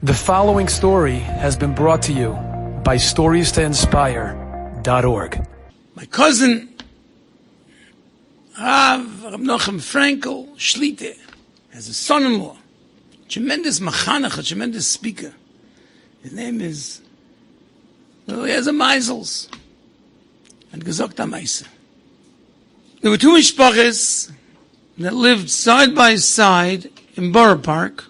The following story has been brought to you by StoriesToInspire.org. My cousin, Rab Nochem Frankel Shlite, has a son-in-law, tremendous machanach, a tremendous speaker. His name is Eliezer Meisels, and gesagt am Meise. There were two mishpachos that lived side by side in Borough Park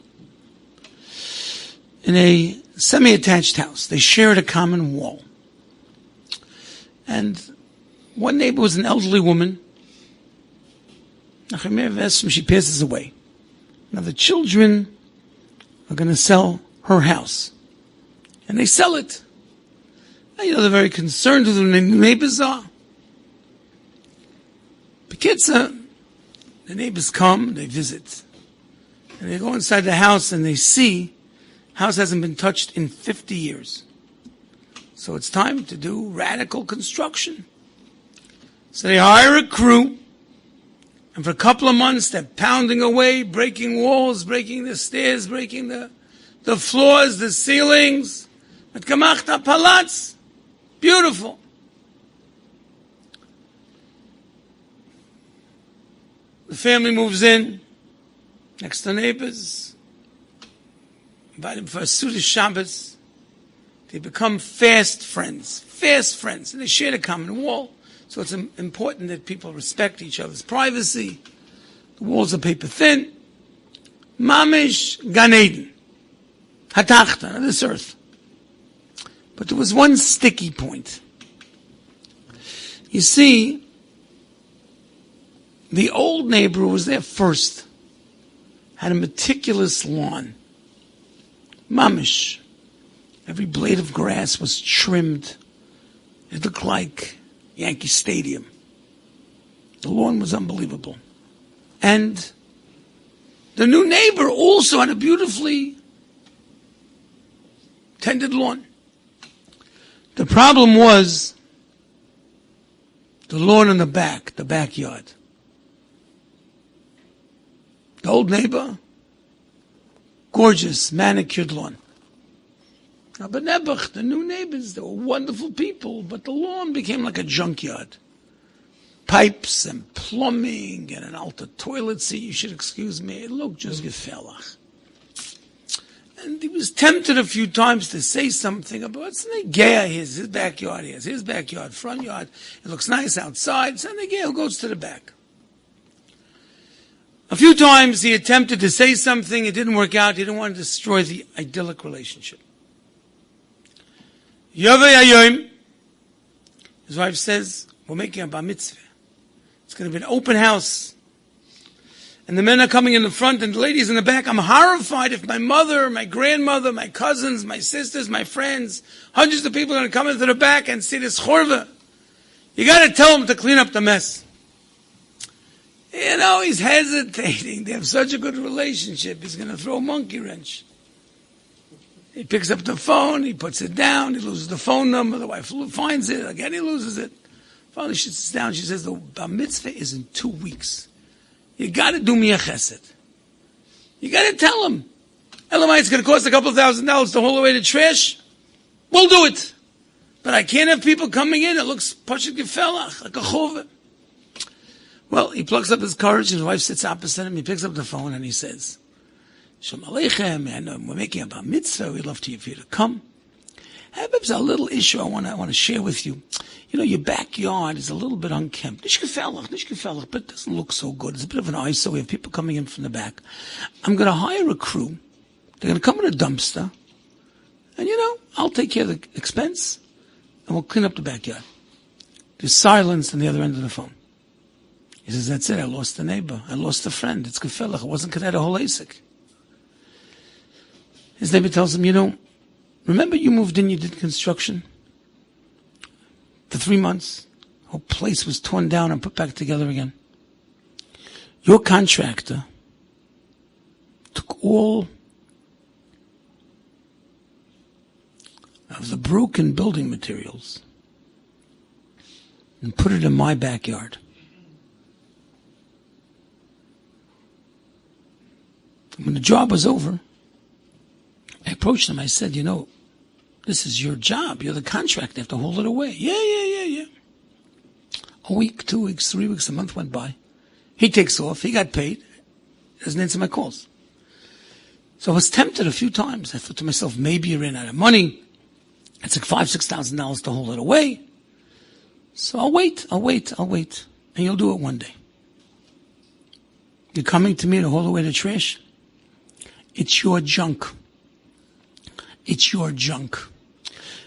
in a semi-attached house. They shared a common wall. And one neighbor was an elderly woman. She passes away. Now the children are going to sell her house. And they sell it. And, they're very concerned who the neighbors are. Bekitza, the neighbors come, they visit. And they go inside the house and they see house hasn't been touched in 50 years. So it's time to do radical construction. So they hire a crew, and for a couple of months they're pounding away, breaking walls, breaking the stairs, breaking the floors, the ceilings. Mit gemachta Palaz. Beautiful. The family moves in, next to neighbors. Invite them for a Suda Shabbos. They become fast friends, and they share a common wall. So it's important that people respect each other's privacy. The walls are paper thin. Mamish Gan Eden, Hatachta, on this earth. But there was one sticky point. You see, the old neighbor who was there first had a meticulous lawn. Mamish. Every blade of grass was trimmed. It looked like Yankee Stadium. The lawn was unbelievable. And the new neighbor also had a beautifully tended lawn. The problem was the lawn in the back, the backyard. The old neighbor, gorgeous, manicured lawn. Now, but Nebuch, the new neighbors, they were wonderful people, but the lawn became like a junkyard. Pipes and plumbing and an altar toilet seat, you should excuse me, it looked just gefellach. And he was tempted a few times to say something about, it's Negea, his backyard, his backyard, front yard, it looks nice outside, it's Negea, goes to the back. A few times he attempted to say something, it didn't work out, he didn't want to destroy the idyllic relationship. Yovei Hayoim, his wife says, we're making a bar mitzvah. It's going to be an open house. And the men are coming in the front and the ladies in the back. I'm horrified if my mother, my grandmother, my cousins, my sisters, my friends, hundreds of people are going to come into the back and see this chorva. You got to tell them to clean up the mess. He's hesitating. They have such a good relationship. He's going to throw a monkey wrench. He picks up the phone, he puts it down, he loses the phone number, the wife finds it, again he loses it. Finally she sits down, she says, the bar mitzvah is in 2 weeks. You got to do me a chesed. You got to tell him. Elamai, it's going to cost a couple $1,000 to haul away the trash. We'll do it. But I can't have people coming in, it looks pashut gefellach, like a chove. Well, he plucks up his courage, and his wife sits opposite him, he picks up the phone and he says, Shalom Aleichem, and we're making a bar mitzvah. We'd love for you to come. There's a little issue I want to share with you. Your backyard is a little bit unkempt. Nicht gefellach, but it doesn't look so good. It's a bit of an eyesore. We have people coming in from the back. I'm going to hire a crew. They're going to come with a dumpster. And, I'll take care of the expense, and we'll clean up the backyard. There's silence on the other end of the phone. He says, that's it. I lost a neighbor. I lost a friend. It's gefellach. It wasn't kadeh holesik. His neighbor tells him, remember you moved in, you did construction? For 3 months, the whole place was torn down and put back together again. Your contractor took all of the broken building materials and put it in my backyard. When the job was over, I approached him. I said, this is your job. You're the contractor. You have to hold it away. Yeah. A week, 2 weeks, 3 weeks, a month went by. He takes off. He got paid. Doesn't answer my calls. So I was tempted a few times. I thought to myself, maybe you ran out of money. It's like $5,000-$6,000 to hold it away. So I'll wait. And you'll do it one day. You're coming to me to hold away the trash? It's your junk. It's your junk.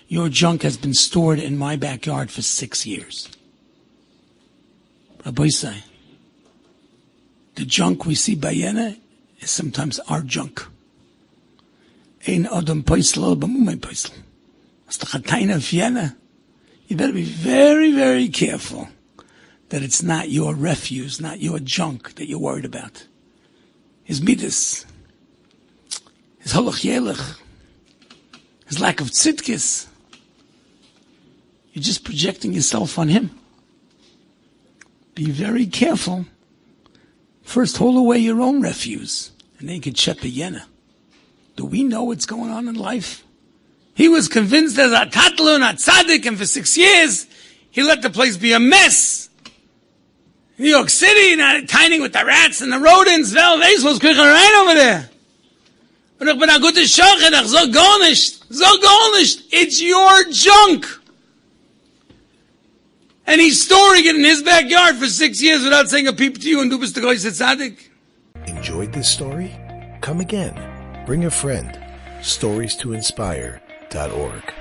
Your junk has been stored in my backyard for 6 years. Rabbi say, the junk we see by Yena is sometimes our junk. Ein Adam Paisel, Bamumay Paisel. As the Chataina of Yena, you better be very, very careful that it's not your refuse, not your junk that you're worried about. His midas, his halach yelech, his lack of tzidkis. You're just projecting yourself on him. Be very careful. First, hold away your own refuse, and then you can check the yena. Do we know what's going on in life? He was convinced as a tatlu and a tzaddik, and for 6 years, he let the place be a mess. New York City, not tining with the rats and the rodents. Well, they was cooking right over there. Und ich bin a gute Schoche, ich sag gar nicht. It's your junk. And he's storing it in his backyard for 6 years without saying a peep to you, and du bist der größte tzaddik. Enjoyed this story? Come again. Bring a friend. StoriesToInspire.org